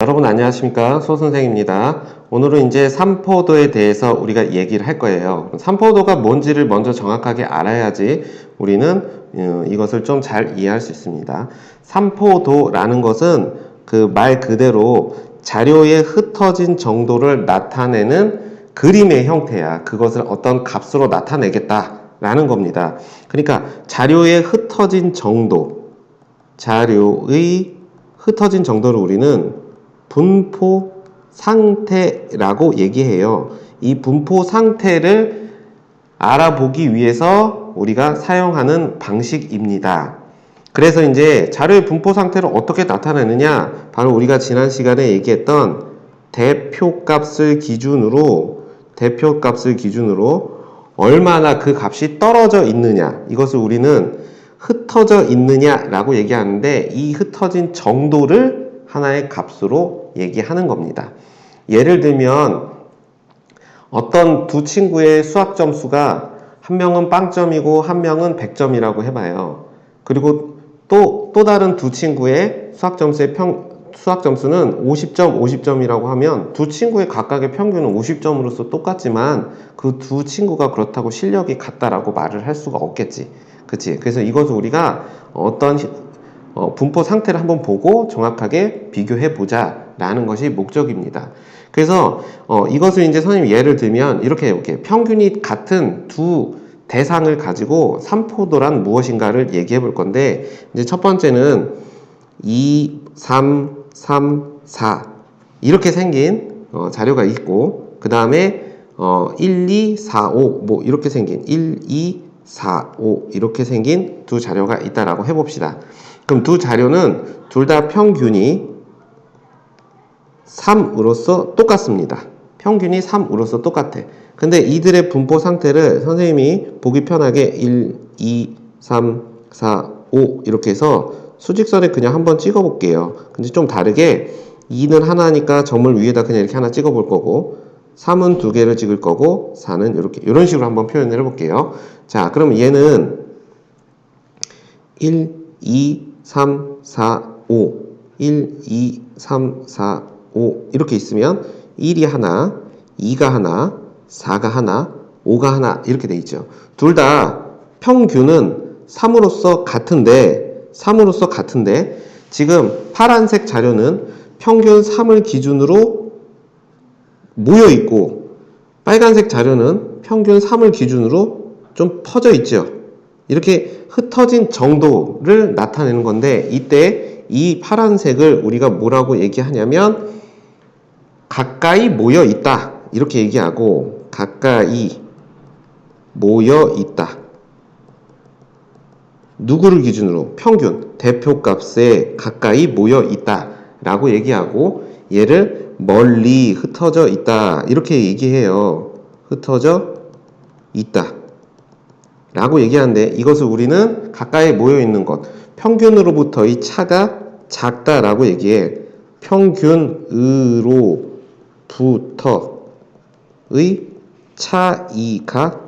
여러분 안녕하십니까? 소 선생입니다. 오늘은 이제 삼포도에 대해서 우리가 얘기를 할 거예요. 삼포도가 뭔지를 먼저 정확하게 알아야지 우리는 이것을 좀 잘 이해할 수 있습니다. 삼포도라는 것은 그 말 그대로 자료에 흩어진 정도를 나타내는 그림의 형태야. 그것을 어떤 값으로 나타내겠다라는 겁니다. 그러니까 자료에 흩어진 정도, 자료의 흩어진 정도를 우리는 분포 상태라고 얘기해요. 이 분포 상태를 알아보기 위해서 우리가 사용하는 방식입니다. 그래서 이제 자료의 분포 상태를 어떻게 나타내느냐? 바로 우리가 지난 시간에 얘기했던 대표값을 기준으로 얼마나 그 값이 떨어져 있느냐, 이것을 우리는 흩어져 있느냐라고 얘기하는데, 이 흩어진 정도를 하나의 값으로 얘기하는 겁니다. 예를 들면 어떤 두 친구의 수학 점수가 한 명은 빵점이고 한 명은 100점이라고 해봐요. 그리고 또 다른 두 친구의 수학 점수는 50점, 50점이라고 하면 두 친구의 각각의 평균은 50점으로서 똑같지만 그 두 친구가 그렇다고 실력이 같다라고 말을 할 수가 없겠지. 그치? 그래서 이것을 우리가 어떤 분포 상태를 한번 보고 정확하게 비교해 보자 라는 것이 목적입니다. 그래서 이것을 이제 선생님이 예를 들면 이렇게 해볼게요. 평균이 같은 두 대상을 가지고 삼포도란 무엇인가를 얘기해 볼 건데, 이제 첫 번째는 2, 3, 3, 4 이렇게 생긴 자료가 있고, 그 다음에 1, 2, 4, 5 뭐 이렇게 생긴 1, 2, 4, 5 이렇게 생긴 두 자료가 있다라고 해봅시다. 그럼 두 자료는 둘 다 평균이 3으로서 똑같습니다. 평균이 3으로서 똑같아. 근데 이들의 분포 상태를 선생님이 보기 편하게 1, 2, 3, 4, 5 이렇게 해서 수직선에 그냥 한번 찍어 볼게요. 근데 좀 다르게 2는 하나니까 점을 위에다 그냥 이렇게 하나 찍어 볼 거고, 3은 두 개를 찍을 거고, 4는 이런 식으로 한번 표현을 해볼게요. 자, 그럼 얘는 1, 2, 3, 4, 5 1, 2, 3, 4, 5 이렇게 있으면 1이 하나, 2가 하나, 4가 하나, 5가 하나 이렇게 돼 있죠. 둘 다 평균은 3으로서 같은데 지금 파란색 자료는 평균 3을 기준으로 모여 있고, 빨간색 자료는 평균 3을 기준으로 좀 퍼져 있죠. 이렇게 흩어진 정도를 나타내는 건데, 이때 이 파란색을 우리가 뭐라고 얘기하냐면 가까이 모여 있다 이렇게 얘기하고, 가까이 모여 있다. 누구를 기준으로? 평균, 대표값에 가까이 모여 있다 라고 얘기하고, 얘를 멀리 흩어져 있다 이렇게 얘기해요. 흩어져 있다 라고 얘기하는데, 이것을 우리는 가까이 모여 있는 것, 평균으로부터의 차가 작다라고 얘기해. 평균으로부터의 차이가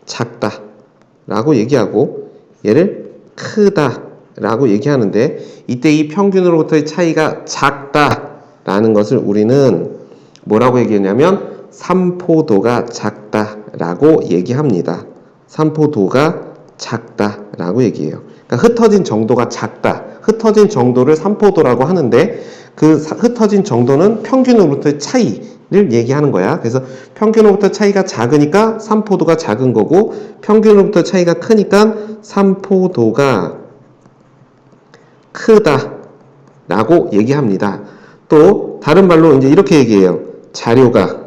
작다라고 얘기하고, 얘를 크다라고 얘기하는데, 이때 이 평균으로부터의 차이가 작다라는 것을 우리는 뭐라고 얘기하냐면 삼포도가 작다라고 얘기합니다. 삼포도가 작다라고 얘기해요. 그러니까 흩어진 정도가 작다. 흩어진 정도를 삼포도라고 하는데, 그 흩어진 정도는 평균으로부터의 차이를 얘기하는 거야. 그래서 평균으로부터 차이가 작으니까 삼포도가 작은 거고, 평균으로부터 차이가 크니까 삼포도가 크다라고 얘기합니다. 또 다른 말로 이제 이렇게 얘기해요. 자료가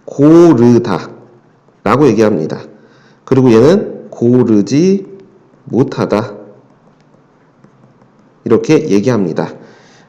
고르다 라고 얘기합니다. 그리고 얘는 고르지 못하다 이렇게 얘기합니다.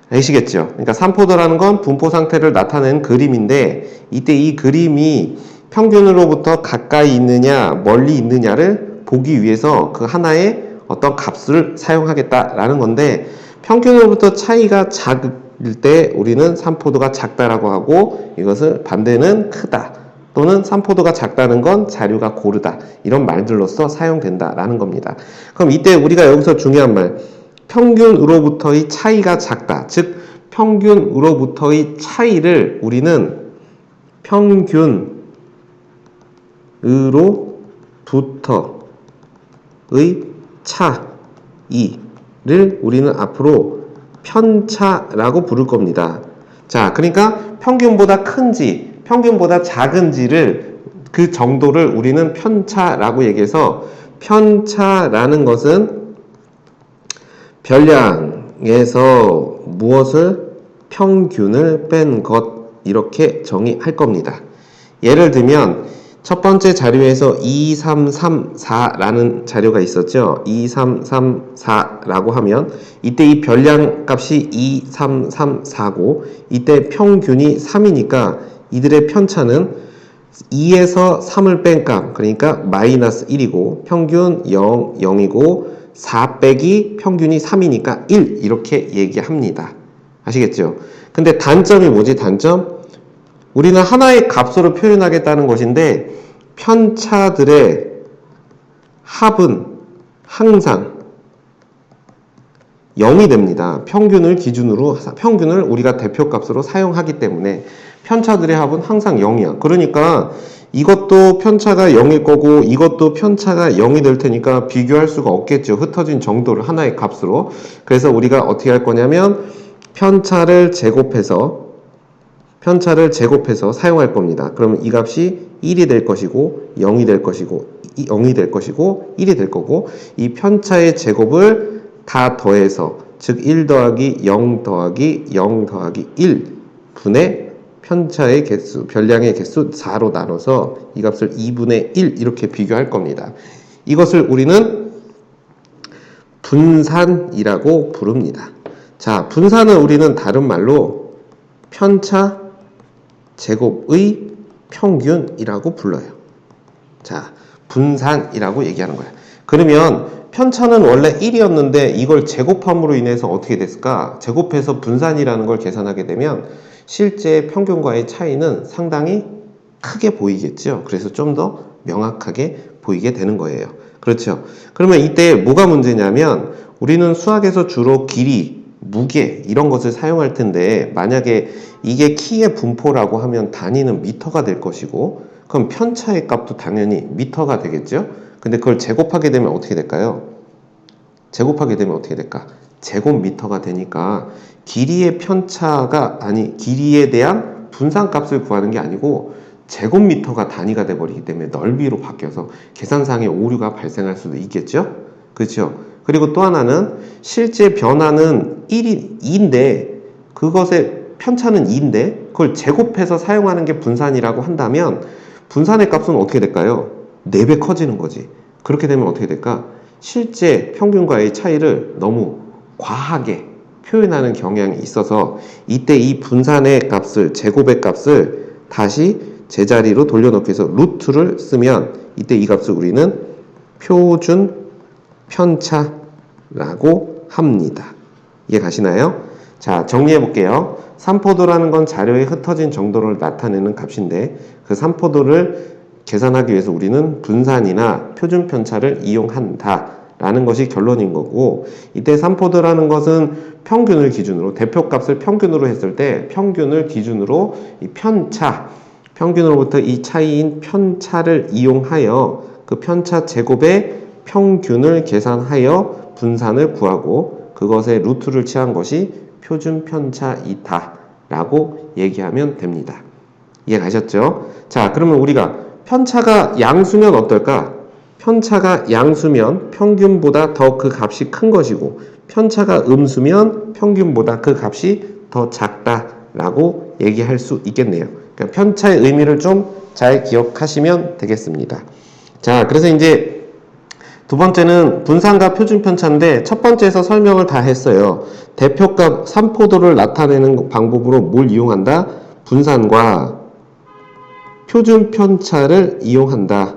아시겠죠? 그러니까 삼포도라는 건 분포 상태를 나타내는 그림인데, 이때 이 그림이 평균으로부터 가까이 있느냐 멀리 있느냐를 보기 위해서 그 하나의 어떤 값을 사용하겠다라는 건데, 평균으로부터 차이가 작을 때 우리는 삼포도가 작다라고 하고, 이것을 반대는 크다 또는 삼포도가 작다는 건 자료가 고르다 이런 말들로서 사용된다라는 겁니다. 그럼 이때 우리가 여기서 중요한 말, 평균으로부터의 차이가 작다. 즉 평균으로부터의 차이를 우리는 평균으로부터의 차이를 우리는 앞으로 편차라고 부를 겁니다. 자, 그러니까 평균보다 큰지, 평균보다 작은지를 그 정도를 우리는 편차라고 얘기해서 편차라는 것은 별량에서 무엇을 평균을 뺀 것 이렇게 정의할 겁니다. 예를 들면 첫 번째 자료에서 2334라는 자료가 있었죠. 2334라고 하면 이때 이 별량 값이 2334고 이때 평균이 3이니까 이들의 편차는 2에서 3을 뺀 값, 그러니까 마이너스 1이고 평균 0, 0이고 4 빼기 평균이 3이니까 1 이렇게 얘기합니다. 아시겠죠? 근데 단점이 뭐지? 단점? 우리는 하나의 값으로 표현하겠다는 것인데 편차들의 합은 항상 0이 됩니다. 평균을 기준으로 평균을 우리가 대표값으로 사용하기 때문에 편차들의 합은 항상 0이야. 그러니까 이것도 편차가 0일 거고 이것도 편차가 0이 될 테니까 비교할 수가 없겠죠. 흩어진 정도를 하나의 값으로. 그래서 우리가 어떻게 할 거냐면 편차를 제곱해서 사용할 겁니다. 그러면 이 값이 1이 될 것이고 0이 될 것이고 0이 될 것이고 1이 될 거고 이 편차의 제곱을 다 더해서 즉 1 더하기 0 더하기 0 더하기 1 분의 편차의 개수, 별량의 개수 4로 나눠서 이 값을 2분의 1 이렇게 비교할 겁니다. 이것을 우리는 분산이라고 부릅니다. 자, 분산은 우리는 다른 말로 편차 제곱의 평균이라고 불러요. 자, 분산이라고 얘기하는 거야. 그러면 편차는 원래 1이었는데 이걸 제곱함으로 인해서 어떻게 됐을까? 제곱해서 분산이라는 걸 계산하게 되면 실제 평균과의 차이는 상당히 크게 보이겠죠. 그래서 좀 더 명확하게 보이게 되는 거예요. 그렇죠. 그러면 이때 뭐가 문제냐면 우리는 수학에서 주로 길이, 무게 이런 것을 사용할 텐데 만약에 이게 키의 분포라고 하면 단위는 미터가 될 것이고 그럼 편차의 값도 당연히 미터가 되겠죠. 근데 그걸 제곱하게 되면 어떻게 될까요? 제곱하게 되면 어떻게 될까? 제곱미터가 되니까 길이의 편차가 길이에 대한 분산값을 구하는 게 아니고 제곱미터가 단위가 돼버리기 때문에 넓이로 바뀌어서 계산상의 오류가 발생할 수도 있겠죠? 그렇죠? 그리고 또 하나는 실제 변화는 2인데 그것의 편차는 2인데 그걸 제곱해서 사용하는 게 분산이라고 한다면 분산의 값은 어떻게 될까요? 4배 커지는 거지. 그렇게 되면 어떻게 될까? 실제 평균과의 차이를 너무 과하게 표현하는 경향이 있어서 이때 이 분산의 값을, 제곱의 값을 다시 제자리로 돌려놓기 위해서 루트를 쓰면 이때 이 값을 우리는 표준 편차라고 합니다. 이해 가시나요? 자, 정리해 볼게요. 산포도라는 건 자료의 흩어진 정도를 나타내는 값인데 그 산포도를 계산하기 위해서 우리는 분산이나 표준 편차를 이용한다 라는 것이 결론인 거고 이때 산포도라는 것은 평균을 기준으로 대표값을 평균으로 했을 때 평균을 기준으로 이 편차 평균으로부터 이 차이인 편차를 이용하여 그 편차 제곱의 평균을 계산하여 분산을 구하고 그것의 루트를 취한 것이 표준 편차이다 라고 얘기하면 됩니다. 이해 가셨죠? 자, 그러면 우리가 편차가 양수면 어떨까? 편차가 양수면 평균보다 더 그 값이 큰 것이고 편차가 음수면 평균보다 그 값이 더 작다라고 얘기할 수 있겠네요. 그러니까 편차의 의미를 좀 잘 기억하시면 되겠습니다. 자, 그래서 이제 두 번째는 분산과 표준 편차인데 첫 번째에서 설명을 다 했어요. 대표값 산포도를 나타내는 방법으로 뭘 이용한다? 분산과 표준 편차를 이용한다.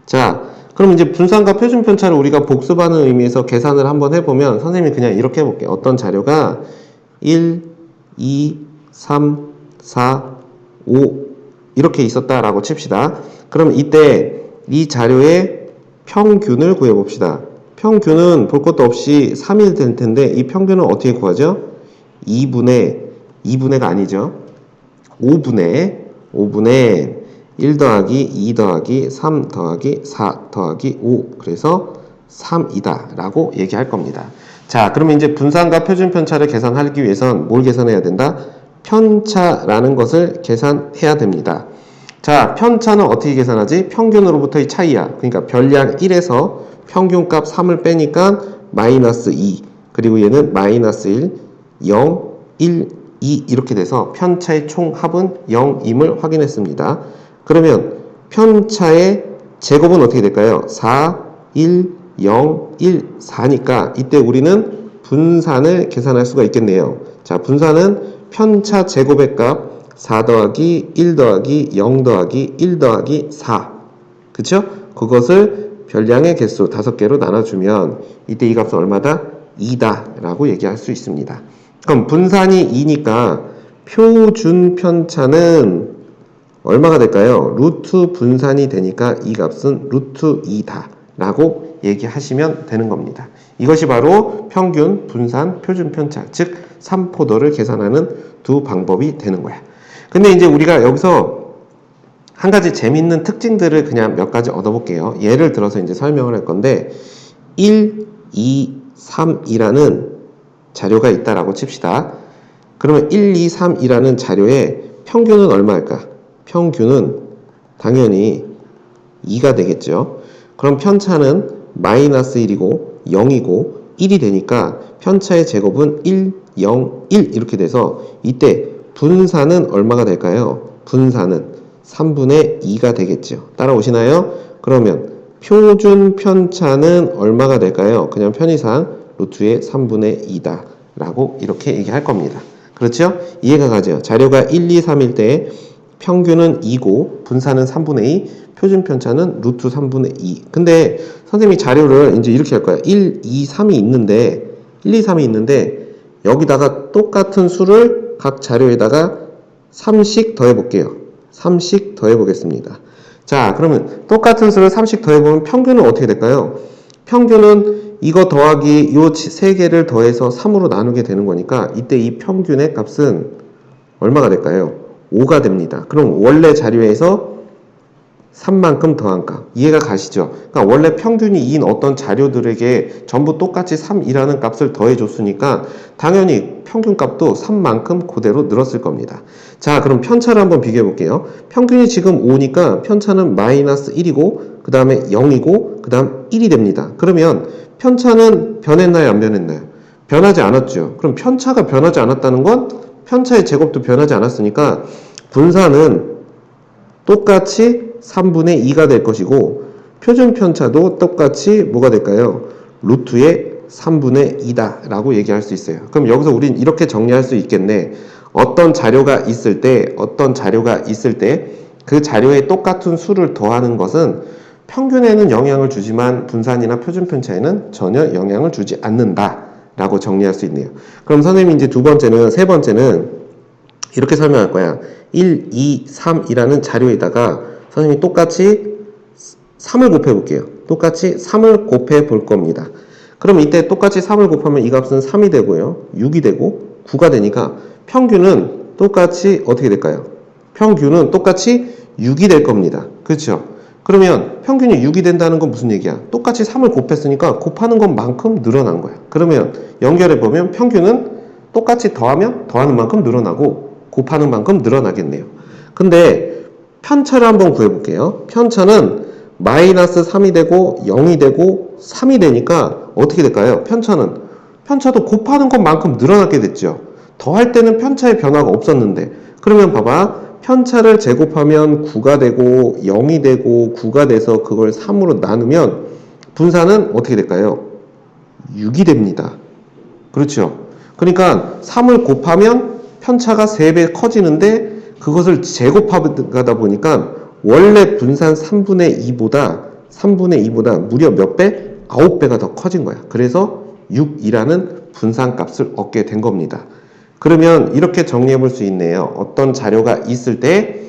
자, 그럼 이제 분산과 표준 편차를 우리가 복습하는 의미에서 계산을 한번 해보면 선생님이 그냥 이렇게 해볼게요. 어떤 자료가 1, 2, 3, 4, 5 이렇게 있었다라고 칩시다. 그럼 이때 이 자료의 평균을 구해봅시다. 평균은 볼 것도 없이 3이 될 텐데 이 평균은 어떻게 구하죠? 2분의 가 아니죠. 5분의 1 더하기 2 더하기 3 더하기 4 더하기 5 그래서 3이다 라고 얘기할 겁니다. 자, 그러면 이제 분산과 표준편차를 계산하기 위해선 뭘 계산해야 된다? 편차라는 것을 계산해야 됩니다. 자, 편차는 어떻게 계산하지? 평균으로부터의 차이야. 그러니까 별량 1에서 평균값 3을 빼니까 마이너스 2 그리고 얘는 마이너스 1, 0, 1, 2 이렇게 돼서 편차의 총합은 0임을 확인했습니다. 그러면 편차의 제곱은 어떻게 될까요? 4, 1, 0, 1, 4니까 이때 우리는 분산을 계산할 수가 있겠네요. 자, 분산은 편차 제곱의 값 4 더하기 1 더하기 0 더하기 1 더하기 4 그쵸? 그것을 별량의 개수 5개로 나눠주면 이때 이 값은 얼마다? 2다 라고 얘기할 수 있습니다. 그럼 분산이 2니까 표준 편차는 얼마가 될까요? 루트 분산이 되니까 이 값은 루트 2다 라고 얘기하시면 되는 겁니다. 이것이 바로 평균, 분산, 표준 편차 즉 3포더를 계산하는 두 방법이 되는 거야. 근데 이제 우리가 여기서 한 가지 재밌는 특징들을 그냥 몇 가지 얻어볼게요. 예를 들어서 이제 설명을 할 건데 1, 2, 3이라는 자료가 있다라고 칩시다. 그러면 1, 2, 3이라는 자료의 평균은 얼마일까? 평균은 당연히 2가 되겠죠. 그럼 편차는 마이너스 1이고 0이고 1이 되니까 편차의 제곱은 1, 0, 1 이렇게 돼서 이때 분산은 얼마가 될까요? 분산은 3분의 2가 되겠죠. 따라오시나요? 그러면 표준 편차는 얼마가 될까요? 그냥 편의상 루트의 3분의 2다 라고 이렇게 얘기할 겁니다. 그렇죠? 이해가 가죠? 자료가 1, 2, 3일 때 평균은 2고 분산은 3분의 2, 표준 편차는 루트 3분의 2. 근데 선생님이 자료를 이제 이렇게 할 거야. 1, 2, 3이 있는데 1, 2, 3이 있는데 여기다가 똑같은 수를 각 자료에다가 3씩 더해 볼게요. 3씩 더해 보겠습니다. 자, 그러면 똑같은 수를 3씩 더해 보면 평균은 어떻게 될까요? 평균은 이거 더하기 요 세 개를 더해서 3으로 나누게 되는 거니까 이때 이 평균의 값은 얼마가 될까요? 5가 됩니다. 그럼 원래 자료에서 3만큼 더한 값. 이해가 가시죠? 그러니까 원래 평균이 2인 어떤 자료들에게 전부 똑같이 3이라는 값을 더해줬으니까 당연히 평균값도 3만큼 그대로 늘었을 겁니다. 자, 그럼 편차를 한번 비교해 볼게요. 평균이 지금 5니까 편차는 마이너스 1이고 그 다음에 0이고 그 다음 1이 됩니다. 그러면 편차는 변했나요? 안 변했나요? 변하지 않았죠. 그럼 편차가 변하지 않았다는 건 편차의 제곱도 변하지 않았으니까 분산은 똑같이 3분의 2가 될 것이고 표준 편차도 똑같이 뭐가 될까요? 루트의 3분의 2다 라고 얘기할 수 있어요. 그럼 여기서 우린 이렇게 정리할 수 있겠네. 어떤 자료가 있을 때 그 자료에 똑같은 수를 더하는 것은 평균에는 영향을 주지만 분산이나 표준 편차에는 전혀 영향을 주지 않는다 라고 정리할 수 있네요. 그럼 선생님이 이제 세 번째는 이렇게 설명할 거야. 1, 2, 3이라는 자료에다가 선생님이 똑같이 3을 곱해 볼게요. 똑같이 3을 곱해 볼 겁니다. 그럼 이때 똑같이 3을 곱하면 이 값은 3이 되고요. 6이 되고 9가 되니까 평균은 똑같이 어떻게 될까요? 평균은 똑같이 6이 될 겁니다. 그렇죠? 그러면 평균이 6이 된다는 건 무슨 얘기야? 똑같이 3을 곱했으니까 곱하는 것만큼 늘어난 거야. 그러면 연결해 보면 평균은 똑같이 더하면 더하는 만큼 늘어나고 곱하는 만큼 늘어나겠네요. 근데 편차를 한번 구해볼게요. 편차는 마이너스 3이 되고 0이 되고 3이 되니까 어떻게 될까요? 편차도 곱하는 것만큼 늘어나게 됐죠. 더할 때는 편차의 변화가 없었는데 그러면 봐봐. 편차를 제곱하면 9가 되고 0이 되고 9가 돼서 그걸 3으로 나누면 분산은 어떻게 될까요? 6이 됩니다. 그렇죠? 그러니까 3을 곱하면 편차가 3배 커지는데 그것을 제곱하다 보니까 원래 분산 3분의 2보다 무려 몇 배? 9배가 더 커진 거야. 그래서 6이라는 분산값을 얻게 된 겁니다. 그러면 이렇게 정리해 볼 수 있네요. 어떤 자료가 있을 때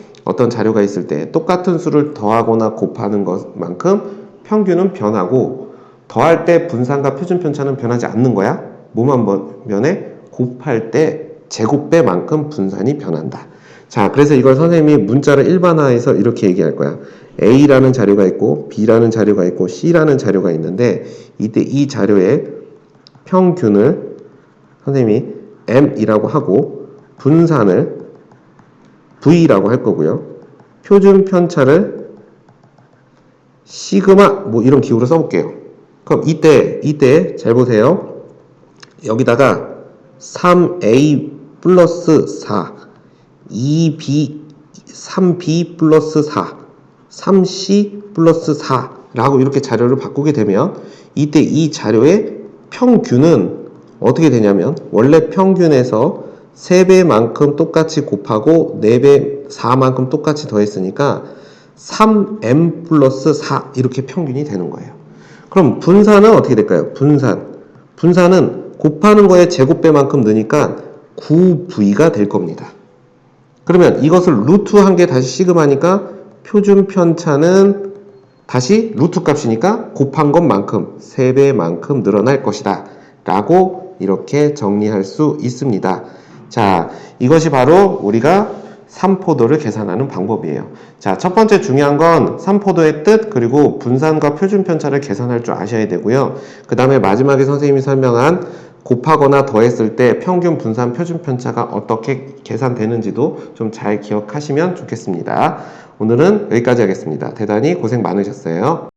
똑같은 수를 더하거나 곱하는 것만큼 평균은 변하고 더할 때 분산과 표준 편차는 변하지 않는 거야. 뭐만 변해? 곱할 때 제곱배만큼 분산이 변한다. 자, 그래서 이걸 선생님이 문자를 일반화해서 이렇게 얘기할 거야. A라는 자료가 있고 B라는 자료가 있고 C라는 자료가 있는데 이때 이 자료의 평균을 선생님이 M이라고 하고 분산을 V라고 할 거고요. 표준 편차를 시그마 뭐 이런 기호로 써볼게요. 그럼 이때 잘 보세요. 여기다가 3A 플러스 4 2B 3B 플러스 4 3C 플러스 4라고 이렇게 자료를 바꾸게 되면 이때 이 자료의 평균은 어떻게 되냐면 원래 평균에서 3배만큼 똑같이 곱하고 4배 4만큼 똑같이 더했으니까 3m 플러스 4 이렇게 평균이 되는 거예요. 그럼 분산은 어떻게 될까요? 분산은 곱하는 거에 제곱배만큼 넣으니까 9V가 될 겁니다. 그러면 이것을 루트 한 개 다시 시그마니까 표준 편차는 다시 루트 값이니까 곱한 것만큼 3배만큼 늘어날 것이다 라고 이렇게 정리할 수 있습니다. 자, 이것이 바로 우리가 3포도를 계산하는 방법이에요. 자, 첫 번째 중요한 건 3포도의 뜻 그리고 분산과 표준 편차를 계산할 줄 아셔야 되고요. 그 다음에 마지막에 선생님이 설명한 곱하거나 더했을 때 평균, 분산, 표준 편차가 어떻게 계산되는지도 좀 잘 기억하시면 좋겠습니다. 오늘은 여기까지 하겠습니다. 대단히 고생 많으셨어요.